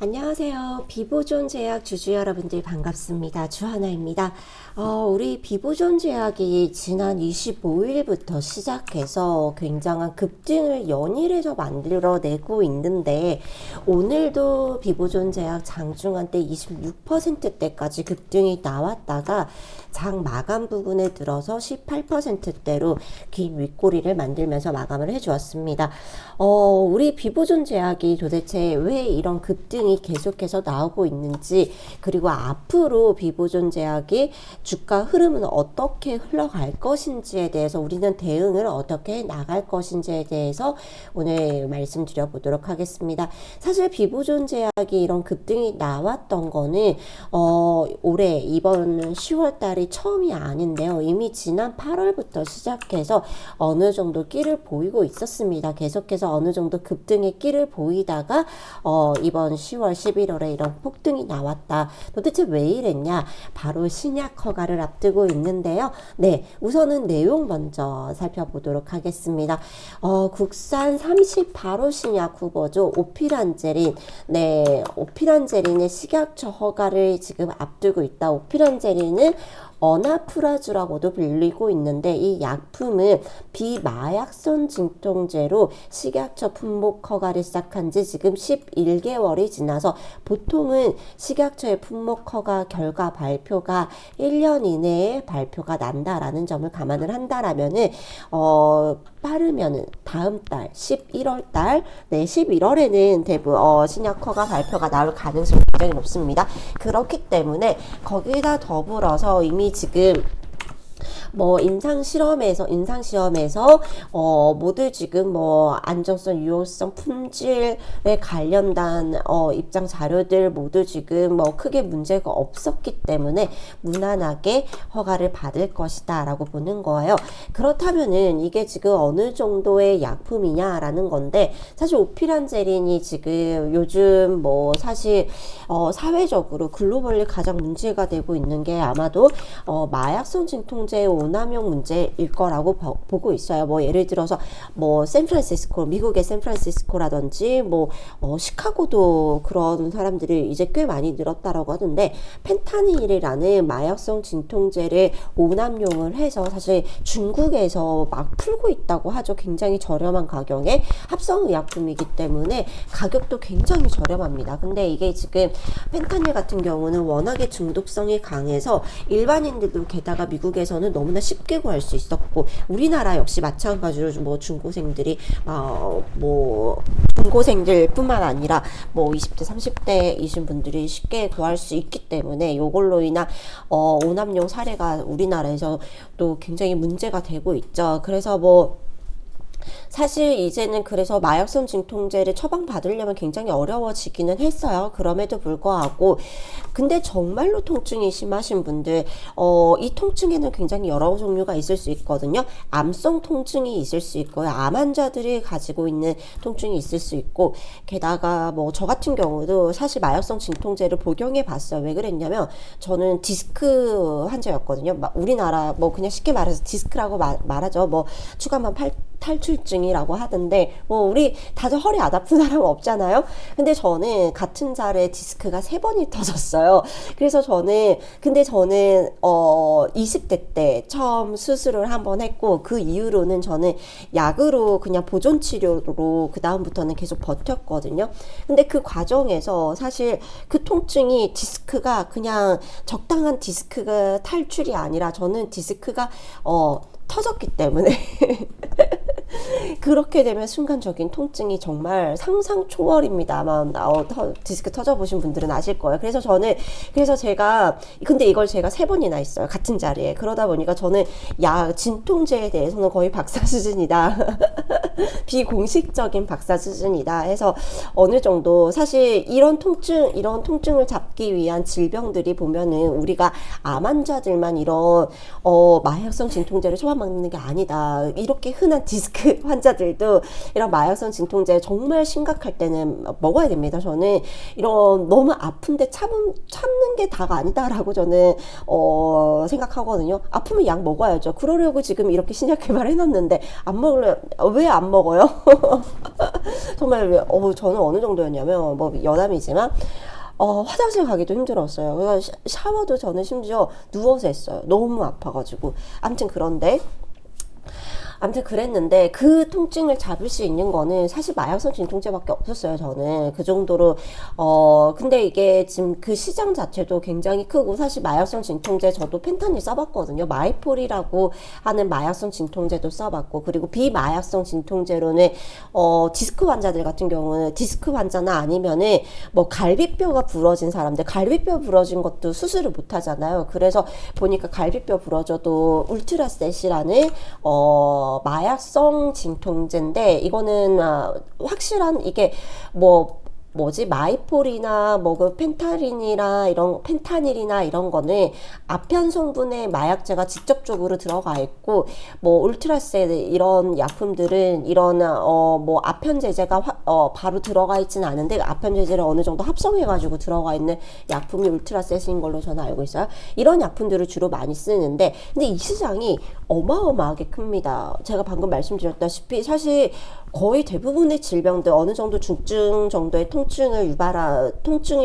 안녕하세요. 비보존 제약 주주 여러분들 반갑습니다. 주하나입니다. 우리 비보존 제약이 지난 25일부터 시작해서 굉장한 급등을 연일해서 만들어내고 있는데 오늘도 비보존 제약 장중한 때 26%대까지 급등이 나왔다가 장 마감 부분에 들어서 18%대로 긴 윗꼬리를 만들면서 마감을 해주었습니다. 우리 비보존 제약이 도대체 왜 이런 급등이 계속해서 나오고 있는지, 그리고 앞으로 비보존 제약이 주가 흐름은 어떻게 흘러갈 것인지에 대해서 우리는 대응을 어떻게 나갈 것인지에 대해서 오늘 말씀드려 보도록 하겠습니다. 사실 비보존 제약이 이런 급등이 나왔던 거는 올해 이번 10월 달이 처음이 아닌데요. 이미 지난 8월부터 시작해서 어느 정도 끼를 보이고 있었습니다. 계속해서 어느 정도 급등의 끼를 보이다가 이번 10월 11월에 이런 폭등이 나왔다. 도대체 왜 이랬냐? 바로 신약 허가를 앞두고 있는데요. 네, 우선은 내용 먼저 살펴보도록 하겠습니다. 국산 38호 신약 후보죠. 오피란제린. 네, 오피란제린의 식약처 허가를 지금 앞두고 있다. 오피란제린은 어나프라주라고도 불리고 있는데 이 약품은 비마약성 진통제로 식약처 품목 허가를 시작한 지 지금 11개월이 지나서 보통은 식약처의 품목 허가 결과 발표가 1년 이내에 발표가 난다라는 점을 감안을 한다라면은 빠르면은 다음 달 11월 달, 네 11월에는 대부분 신약 허가 발표가 나올 가능성이 굉장히 높습니다. 그렇기 때문에 거기다 더불어서 이미 지금 임상시험에서 모두 지금 안정성, 유효성, 품질에 관련된 입장 자료들 모두 지금 크게 문제가 없었기 때문에 무난하게 허가를 받을 것이다 라고 보는 거예요. 그렇다면은 이게 지금 어느 정도의 약품이냐라는 건데, 사실 오피란제린이 지금 요즘 사실 사회적으로 글로벌리 가장 문제가 되고 있는 게 아마도 마약성 진통제 오남용 문제일 거라고 보고 있어요. 예를 들어서 샌프란시스코, 미국의 샌프란시스코라든지 시카고도 그런 사람들이 이제 꽤 많이 늘었다라고 하던데, 펜타닐이라는 마약성 진통제를 오남용을 해서 사실 중국에서 막 풀고 있다고 하죠. 굉장히 저렴한 가격에 합성의약품이기 때문에 가격도 굉장히 저렴합니다. 근데 이게 지금 펜타닐 같은 경우는 워낙에 중독성이 강해서 일반인들도 게다가 미국에서는 너무나 쉽게 구할 수 있었고, 우리나라 역시 마찬가지로 중고생들이 중고생들 뿐만 아니라 20대 30대이신 분들이 쉽게 구할 수 있기 때문에 이걸로 인한 오남용 사례가 우리나라에서 또 굉장히 문제가 되고 있죠. 그래서 사실 이제는 그래서 마약성 진통제를 처방받으려면 굉장히 어려워지기는 했어요. 그럼에도 불구하고 근데 정말로 통증이 심하신 분들, 이 통증에는 굉장히 여러 종류가 있을 수 있거든요. 암성 통증이 있을 수 있고요. 암 환자들이 가지고 있는 통증이 있을 수 있고, 게다가 저 같은 경우도 사실 마약성 진통제를 복용해 봤어요. 왜 그랬냐면 저는 디스크 환자였거든요. 우리나라 그냥 쉽게 말해서 디스크라고 말하죠. 추가만 탈출증이라고 하던데, 우리 다들 허리 안 아픈 사람은 없잖아요. 근데 저는 같은 자리에 디스크가 3번이 터졌어요. 그래서 저는 20대 때 처음 수술을 한번 했고, 그 이후로는 저는 약으로 그냥 보존 치료로 그 다음부터는 계속 버텼거든요. 근데 그 과정에서 사실 그 통증이 디스크가 그냥 적당한 디스크가 탈출이 아니라 저는 디스크가 터졌기 때문에 그렇게 되면 순간적인 통증이 정말 상상 초월입니다. 아마 디스크 터져보신 분들은 아실 거예요. 그래서 제가 근데 이걸 제가 3번이나 했어요. 같은 자리에. 그러다 보니까 저는 진통제에 대해서는 거의 박사 수준이다. 비공식적인 박사 수준이다 해서 어느 정도 사실 이런 통증을 잡기 위한 질병들이 보면은 우리가 암 환자들만 이런 마약성 진통제를 처방받는 게 아니다. 이렇게 흔한 디스크 환자들도 이런 마약성 진통제 정말 심각할 때는 먹어야 됩니다. 저는 이런 너무 아픈데 참는 게 다가 아니다라고 저는 생각하거든요. 아프면 약 먹어야죠. 그러려고 지금 이렇게 신약 개발해놨는데 왜 안 안 먹어요. 정말 저는 어느 정도였냐면 뭐 여담이지만 화장실 가기도 힘들었어요. 그래서 샤워도 저는 심지어 누워서 했어요. 너무 아파가지고. 아무튼 그랬는데 그 통증을 잡을 수 있는 거는 사실 마약성 진통제밖에 없었어요. 저는 그 정도로 근데 이게 지금 그 시장 자체도 굉장히 크고, 사실 마약성 진통제 저도 펜타닐 써봤거든요. 마이폴이라고 하는 마약성 진통제도 써봤고, 그리고 비마약성 진통제로는 디스크 환자들 같은 경우는 디스크 환자나 아니면은 뭐 갈비뼈가 부러진 사람들, 갈비뼈 부러진 것도 수술을 못 하잖아요. 그래서 보니까 갈비뼈 부러져도 울트라셋이라는 마약성 진통제인데, 이거는 확실한 이게 마이폴이나 그 펜타닐이나 이런 거는 아편 성분의 마약제가 직접적으로 들어가 있고, 울트라셋 이런 약품들은 이런 아편 제제가 바로 들어가 있지는 않은데, 아편 제제를 어느 정도 합성해 가지고 들어가 있는 약품이 울트라셋인 걸로 저는 알고 있어요. 이런 약품들을 주로 많이 쓰는데, 근데 이 시장이 어마어마하게 큽니다. 제가 방금 말씀드렸다시피 사실 거의 대부분의 질병들, 어느 정도 중증 정도의 통증이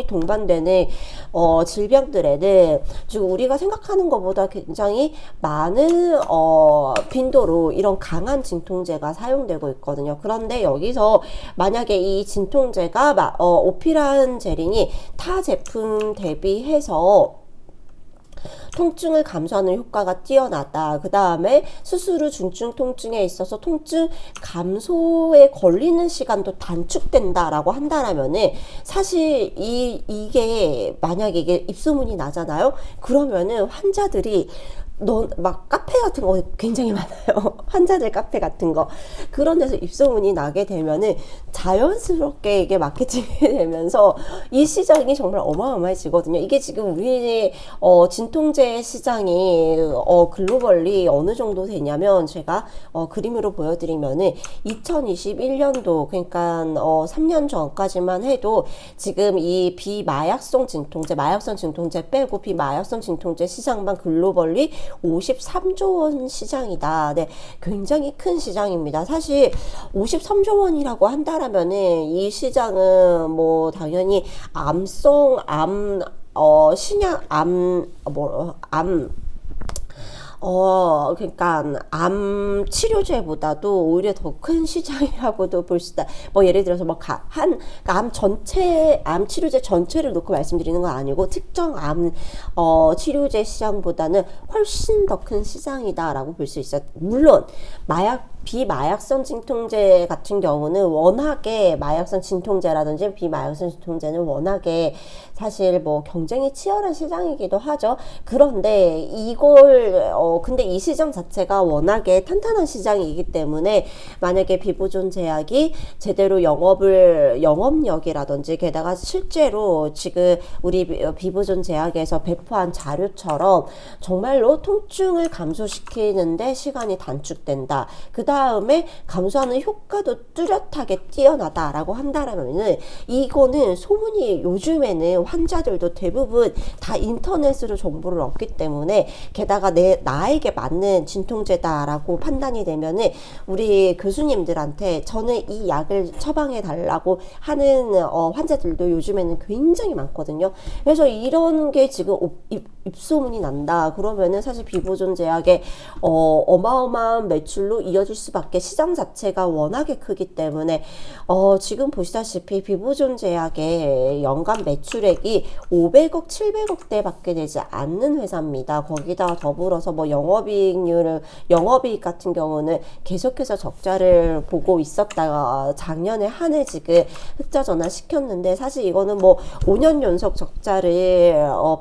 동반되는 질병들에는 지금 우리가 생각하는 것보다 굉장히 많은 빈도로 이런 강한 진통제가 사용되고 있거든요. 그런데 여기서 만약에 이 진통제가 오피란제린이 타 제품 대비해서 통증을 감소하는 효과가 뛰어나다. 그 다음에 수술 후 중증 통증에 있어서 통증 감소에 걸리는 시간도 단축된다라고 한다라면은, 사실 이게 만약에 이게 입소문이 나잖아요. 그러면은 환자들이 막 카페 같은 거 굉장히 많아요. 환자들 카페 같은 거. 그런 데서 입소문이 나게 되면은 자연스럽게 이게 마케팅이 되면서 이 시장이 정말 어마어마해지거든요. 이게 지금 우리 진통제 시장이 글로벌리 어느 정도 되냐면, 제가 그림으로 보여드리면은 2021년도, 그러니까 3년 전까지만 해도 지금 이 비마약성 진통제, 마약성 진통제 빼고 비마약성 진통제 시장만 글로벌리 53조 원 시장이다. 네, 굉장히 큰 시장입니다. 사실 53조 원이라고 한다라면은 이 시장은 당연히 그러니까 암 치료제보다도 오히려 더 큰 시장이라고도 볼 수 있다. 예를 들어서 암 치료제 전체를 놓고 말씀드리는 건 아니고, 특정 암 치료제 시장보다는 훨씬 더 큰 시장이다라고 볼 수 있어요. 물론 비마약성 진통제 같은 경우는 워낙에, 마약성 진통제라든지 비마약성 진통제는 워낙에 사실 경쟁이 치열한 시장이기도 하죠. 그런데 근데 이 시장 자체가 워낙에 탄탄한 시장이기 때문에, 만약에 비보존 제약이 제대로 영업력이라든지, 게다가 실제로 지금 우리 비보존 제약에서 배포한 자료처럼 정말로 통증을 감소시키는데 시간이 단축된다. 그 다음에 감소하는 효과도 뚜렷하게 뛰어나다라고 한다면은, 이거는 소문이, 요즘에는 환자들도 대부분 다 인터넷으로 정보를 얻기 때문에, 게다가 나에게 맞는 진통제다라고 판단이 되면은 우리 교수님들한테 저는 이 약을 처방해 달라고 하는 환자들도 요즘에는 굉장히 많거든요. 그래서 이런 게 지금 입소문이 난다. 그러면은 사실 비보존 제약의 어마어마한 매출로 이어질 수밖에, 시장 자체가 워낙에 크기 때문에 지금 보시다시피 비보존 제약의 연간 매출액이 500억, 700억대 밖에 되지 않는 회사입니다. 거기다 더불어서 영업이익 같은 경우는 계속해서 적자를 보고 있었다가 작년에 한 해 지금 흑자 전환시켰는데, 사실 이거는 5년 연속 적자를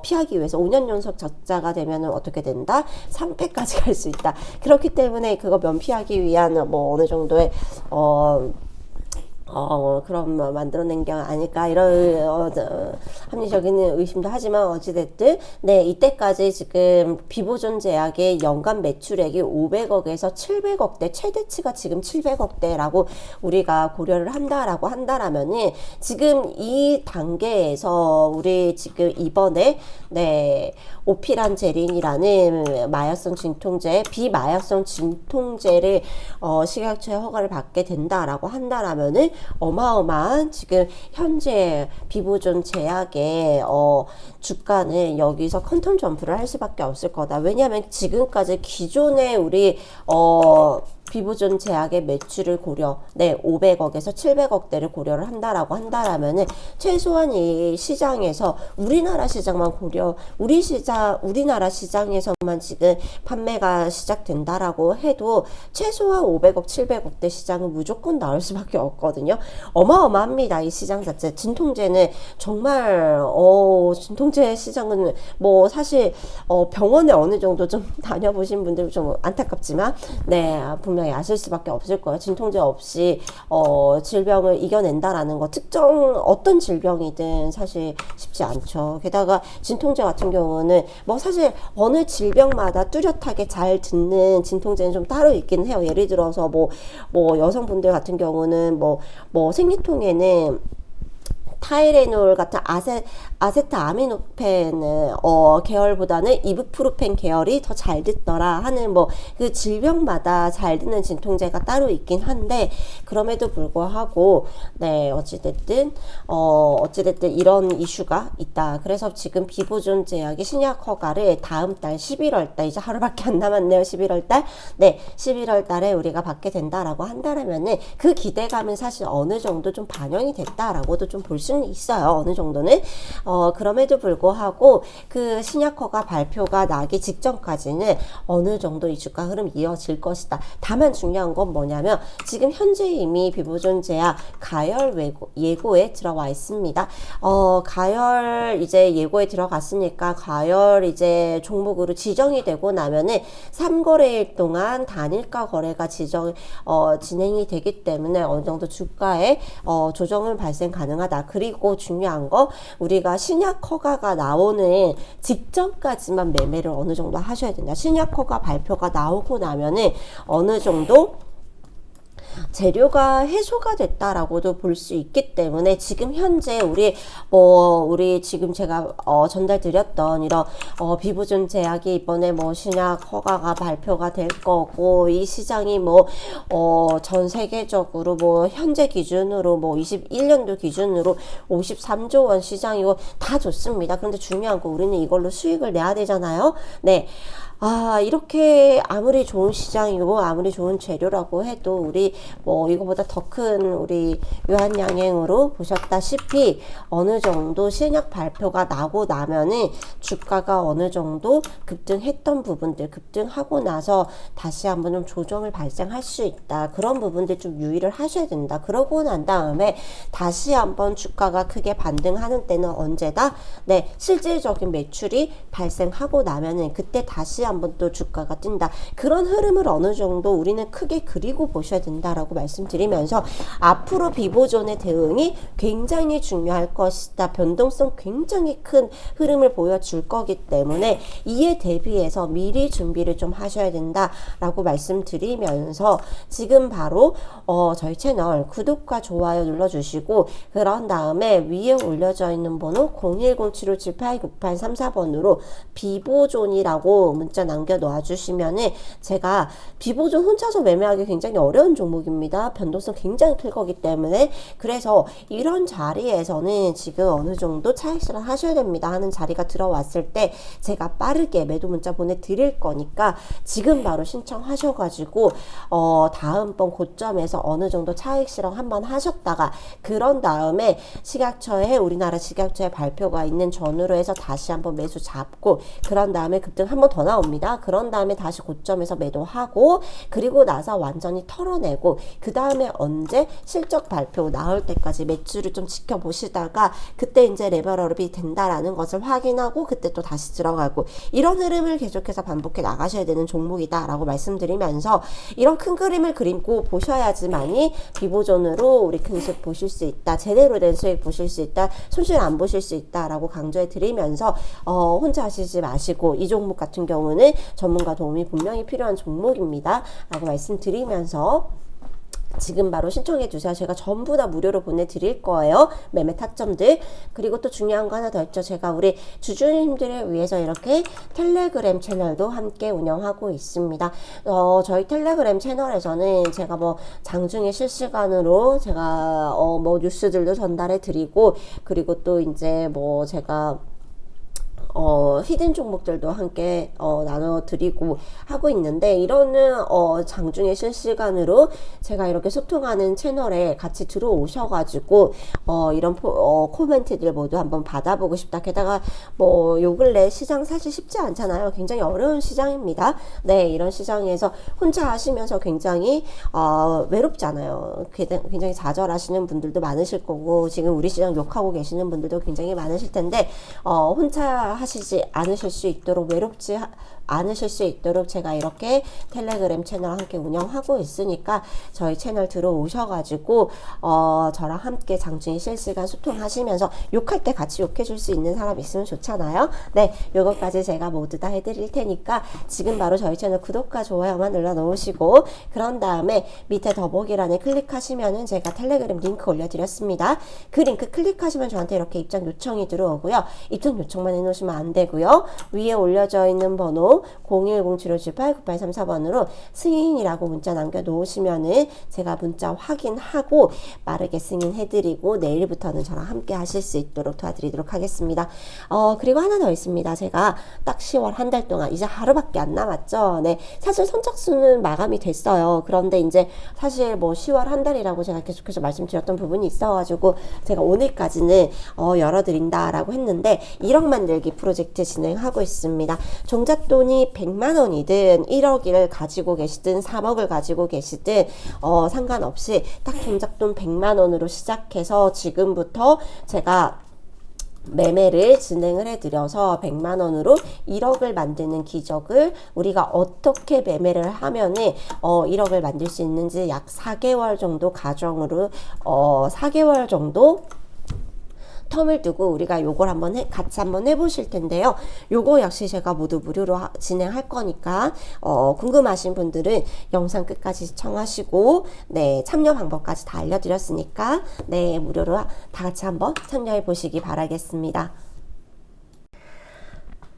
피하기 위해서, 5년 연속 적자가 되면은 어떻게 된다? 3패까지 갈 수 있다. 그렇기 때문에 그거 면피하기 위한 어느 정도의 그럼 만들어낸 게 아닐까, 이런 합리적인 의심도 하지만, 어찌됐든 이때까지 지금 비보존 제약의 연간 매출액이 500억에서 700억대, 최대치가 지금 700억대라고 우리가 고려를 한다라고 한다라면은, 지금 이 단계에서 우리 지금 이번에 오피란제린이라는 마약성 진통제, 비마약성 진통제를 식약처의 허가를 받게 된다라고 한다라면은 어마어마한 지금 현재 비보존 제약의 주가는 여기서 퀀텀 점프를 할 수밖에 없을 거다. 왜냐하면 지금까지 기존의 우리 비보존 제약의 매출을 고려, 500억에서 700억대를 고려를 한다라고 한다라면은 최소한 이 시장에서 우리나라 시장만 고려, 우리나라 시장에서만 지금 판매가 시작된다라고 해도 최소한 500억, 700억대 시장은 무조건 나올 수밖에 없거든요. 어마어마합니다. 이 시장 자체. 진통제는 정말 진통제 시장은 뭐 사실 병원에 어느 정도 좀 다녀보신 분들 좀 안타깝지만 분명히 아실 수밖에 없을 거예요. 진통제 없이 질병을 이겨낸다라는 거, 특정 어떤 질병이든 사실 쉽지 않죠. 게다가 진통제 같은 경우는 뭐 사실 어느 질병마다 뚜렷하게 잘 듣는 진통제는 좀 따로 있긴 해요. 예를 들어서 뭐 여성분들 같은 경우는 뭐 생리통에는 타이레놀 같은 아세트아미노펜 계열보다는 이부프로펜 계열이 더 잘 듣더라 하는 뭐 그 질병마다 잘 듣는 진통제가 따로 있긴 한데, 그럼에도 불구하고 어찌됐든 이런 이슈가 있다. 그래서 지금 비보존 제약이 신약 허가를 다음 달 11월 달, 이제 하루밖에 안 남았네요. 11월 달. 11월 달에 우리가 받게 된다라고 한다면은 그 기대감은 사실 어느 정도 좀 반영이 됐다라고도 좀 볼 수는 있어요. 어느 정도는. 그럼에도 불구하고 그 신약 허가 발표가 나기 직전까지는 어느 정도 이 주가 흐름 이어질 것이다. 다만 중요한 건 뭐냐면 지금 현재 이미 비보존 제약 가열 예고에 들어와 있습니다. 가열 이제 예고에 들어갔으니까 가열 이제 종목으로 지정이 되고 나면은 3거래일 동안 단일가 거래가 진행이 되기 때문에 어느 정도 주가에 조정은 발생 가능하다. 그리고 중요한 거, 우리가 신약 허가가 나오는 직전까지만 매매를 어느 정도 하셔야 된다. 신약 허가 발표가 나오고 나면은 어느 정도 재료가 해소가 됐다라고도 볼 수 있기 때문에 지금 현재 우리 지금 제가 전달 드렸던 이런 비보존 제약이 이번에 신약 허가가 발표가 될 거고, 이 시장이 전 세계적으로 현재 기준으로 21년도 기준으로 53조 원 시장이고 다 좋습니다. 그런데 중요한 거, 우리는 이걸로 수익을 내야 되잖아요. 이렇게 아무리 좋은 시장이고 아무리 좋은 재료라고 해도 우리 이거보다 더 큰 우리 유한양행으로 보셨다시피 어느 정도 신약 발표가 나고 나면은 주가가 어느 정도 급등했던 부분들, 급등하고 나서 다시 한번 좀 조정을 발생할 수 있다. 그런 부분들 좀 유의를 하셔야 된다. 그러고 난 다음에 다시 한번 주가가 크게 반등하는 때는 언제다? 실질적인 매출이 발생하고 나면은 그때 다시 한번 또 주가가 뛴다. 그런 흐름을 어느 정도 우리는 크게 그리고 보셔야 된다라고 말씀드리면서, 앞으로 비보존의 대응이 굉장히 중요할 것이다. 변동성 굉장히 큰 흐름을 보여줄 거기 때문에 이에 대비해서 미리 준비를 좀 하셔야 된다라고 말씀드리면서, 지금 바로 저희 채널 구독과 좋아요 눌러주시고, 그런 다음에 위에 올려져 있는 번호 010-7578-9834번으로 비보존이라고 문자 남겨 놓아주시면은 제가, 비보존 혼자서 매매하기 굉장히 어려운 종목입니다. 변동성 굉장히 클 거기 때문에. 그래서 이런 자리에서는 지금 어느 정도 차익 실현 하셔야 됩니다 하는 자리가 들어왔을 때 제가 빠르게 매도 문자 보내드릴 거니까 지금 바로 신청하셔가지고 다음번 고점에서 어느 정도 차익 실현 한번 하셨다가, 그런 다음에 우리나라 식약처의 발표가 있는 전후로 해서 다시 한번 매수 잡고, 그런 다음에 급등 한번 더 나옵니다. 그런 다음에 다시 고점에서 매도하고, 그리고 나서 완전히 털어내고, 그 다음에 언제 실적 발표 나올 때까지 매출을 좀 지켜보시다가 그때 이제 레벨업이 된다라는 것을 확인하고 그때 또 다시 들어가고, 이런 흐름을 계속해서 반복해 나가셔야 되는 종목이다 라고 말씀드리면서, 이런 큰 그림을 그리고 보셔야지만이 비보존으로 우리 큰 수익 보실 수 있다, 제대로 된 수익 보실 수 있다, 손실 안 보실 수 있다 라고 강조해 드리면서, 혼자 하시지 마시고 이 종목 같은 경우는 전문가 도움이 분명히 필요한 종목입니다 라고 말씀드리면서 지금 바로 신청해 주세요. 제가 전부 다 무료로 보내드릴 거예요. 매매 타점들. 그리고 또 중요한 거 하나 더 있죠. 제가 우리 주주님들을 위해서 이렇게 텔레그램 채널도 함께 운영하고 있습니다. 저희 텔레그램 채널에서는 제가 뭐 장중에 실시간으로 제가 뭐 뉴스들도 전달해 드리고, 그리고 또 이제 뭐 제가 히든 종목들도 함께 나눠드리고 하고 있는데, 이러는 장중에 실시간으로 제가 이렇게 소통하는 채널에 같이 들어오셔가지고 이런 코멘트들 모두 한번 받아보고 싶다. 게다가 뭐 요 근래 시장 사실 쉽지 않잖아요. 굉장히 어려운 시장입니다. 네, 이런 시장에서 혼자 하시면서 굉장히 외롭잖아요. 굉장히 좌절하시는 분들도 많으실 거고, 지금 우리 시장 욕하고 계시는 분들도 굉장히 많으실 텐데, 혼자 하시지 않으실 수 있도록, 외롭지 않으실 수 있도록 제가 이렇게 텔레그램 채널 함께 운영하고 있으니까 저희 채널 들어오셔가지고 저랑 함께 장중에 실시간 소통하시면서 욕할 때 같이 욕해줄 수 있는 사람 있으면 좋잖아요. 네, 요것까지 제가 모두 다 해드릴 테니까 지금 바로 저희 채널 구독과 좋아요만 눌러 놓으시고, 그런 다음에 밑에 더보기란에 클릭하시면은 제가 텔레그램 링크 올려드렸습니다. 그 링크 클릭하시면 저한테 이렇게 입장 요청이 들어오고요. 입장 요청만 해놓으시면 안 되고요. 위에 올려져 있는 번호 010-7598-9834번으로 승인이라고 문자 남겨놓으시면은 제가 문자 확인하고 빠르게 승인해드리고 내일부터는 저랑 함께 하실 수 있도록 도와드리도록 하겠습니다. 그리고 하나 더 있습니다. 제가 딱 10월 한 달 동안 이제 하루밖에 안 남았죠. 네, 사실 선착순은 마감이 됐어요. 그런데 이제 사실 뭐 10월 한 달이라고 제가 계속해서 말씀드렸던 부분이 있어가지고 제가 오늘까지는 열어드린다라고 했는데 1억 만들기 프로젝트 진행하고 있습니다. 종잣돈이 100만 원이든 1억을 가지고 계시든 3억을 가지고 계시든 상관없이 딱 종잣돈 100만 원으로 시작해서 지금부터 제가 매매를 진행을 해드려서 100만 원으로 1억을 만드는 기적을 우리가 어떻게 매매를 하면은 1억을 만들 수 있는지 약 4개월 정도 가정으로 4개월 정도 텀을 두고 우리가 요걸 같이 한번 해보실 텐데요. 요거 역시 제가 모두 무료로 진행할 거니까 궁금하신 분들은 영상 끝까지 시청하시고, 네, 참여 방법까지 다 알려드렸으니까 네, 무료로 다 같이 한번 참여해 보시기 바라겠습니다.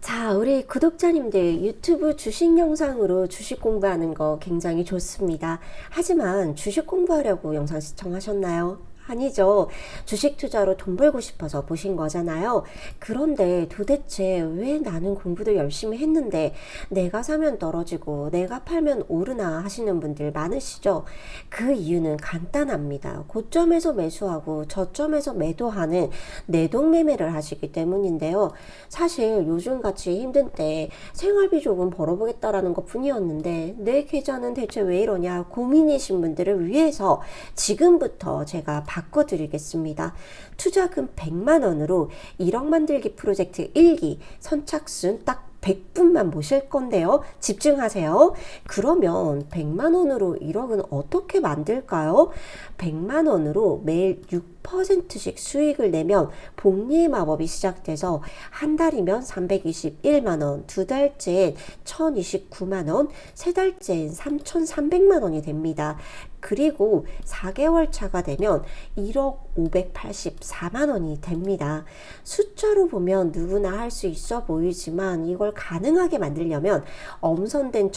자, 우리 구독자님들, 유튜브 주식 영상으로 주식 공부하는 거 굉장히 좋습니다. 하지만 주식 공부하려고 영상 시청하셨나요? 아니죠. 주식 투자로 돈 벌고 싶어서 보신 거잖아요. 그런데 도대체 왜 나는 공부도 열심히 했는데 내가 사면 떨어지고 내가 팔면 오르나 하시는 분들 많으시죠? 그 이유는 간단합니다. 고점에서 매수하고 저점에서 매도하는 내동매매를 하시기 때문인데요. 사실 요즘같이 힘든 때 생활비 조금 벌어보겠다라는 것 뿐이었는데 내 계좌는 대체 왜 이러냐 고민이신 분들을 위해서 지금부터 제가 바꿔드리겠습니다. 투자금 100만 원으로 1억 만들기 프로젝트 1기 선착순 딱 100분만 모실 건데요. 집중하세요. 그러면 100만 원으로 1억은 어떻게 만들까요? 100만 원으로 매일 6%씩 수익을 내면 복리의 마법이 시작돼서 한 달이면 321만 원, 두 달째엔 1029만 원, 세 달째엔 3,300만 원이 됩니다. 그리고 4개월 차가 되면 1억 584만 원이 됩니다. 숫자로 보면 누구나 할 수 있어 보이지만 이걸 가능하게 만들려면 엄선된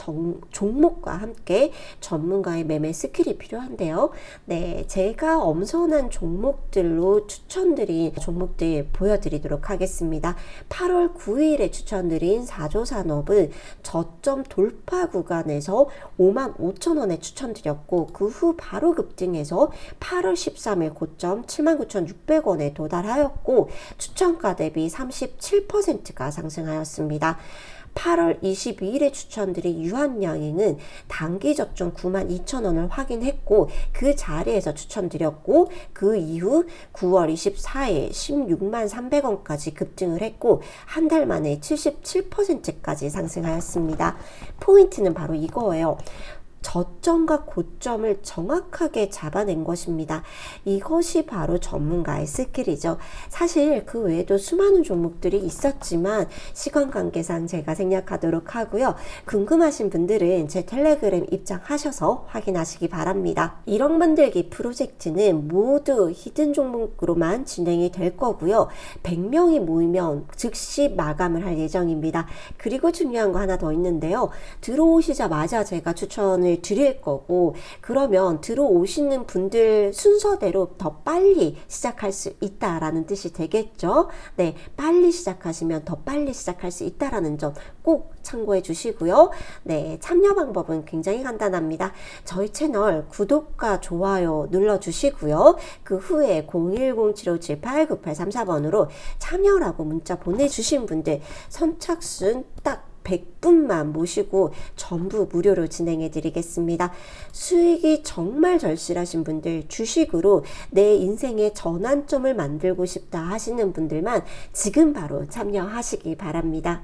종목과 함께 전문가의 매매 스킬이 필요한데요. 네, 제가 엄선한 종목들로 추천드린 종목들 보여드리도록 하겠습니다. 8월 9일에 추천드린 4조 산업은 저점 돌파 구간에서 55,000원에 추천드렸고 그 후 바로 급등해서 8월 13일 고점 79,600원에 도달하였고 추천가 대비 37%가 상승하였습니다. 8월 22일에 추천드린 유한양행은 단기 저점 92,000원을 확인했고 그 자리에서 추천드렸고 그 이후 9월 24일 16만 300원까지 급등을 했고 한 달 만에 77%까지 상승하였습니다. 포인트는 바로 이거예요. 저점과 고점을 정확하게 잡아낸 것입니다. 이것이 바로 전문가의 스킬이죠. 사실 그 외에도 수많은 종목들이 있었지만 시간 관계상 제가 생략하도록 하고요. 궁금하신 분들은 제 텔레그램 입장하셔서 확인하시기 바랍니다. 1억 만들기 프로젝트는 모두 히든 종목으로만 진행이 될 거고요. 100명이 모이면 즉시 마감을 할 예정입니다. 그리고 중요한 거 하나 더 있는데요. 들어오시자마자 제가 추천을 드릴 거고, 그러면 들어오시는 분들 순서대로 더 빨리 시작할 수 있다라는 뜻이 되겠죠. 네, 빨리 시작하시면 더 빨리 시작할 수 있다라는 점 꼭 참고해 주시고요. 네, 참여 방법은 굉장히 간단합니다. 저희 채널 구독과 좋아요 눌러 주시고요. 그 후에 010-7578-9834번으로 참여라고 문자 보내주신 분들 선착순 딱 100분만 모시고 전부 무료로 진행해 드리겠습니다. 수익이 정말 절실하신 분들, 주식으로 내 인생의 전환점을 만들고 싶다 하시는 분들만 지금 바로 참여하시기 바랍니다.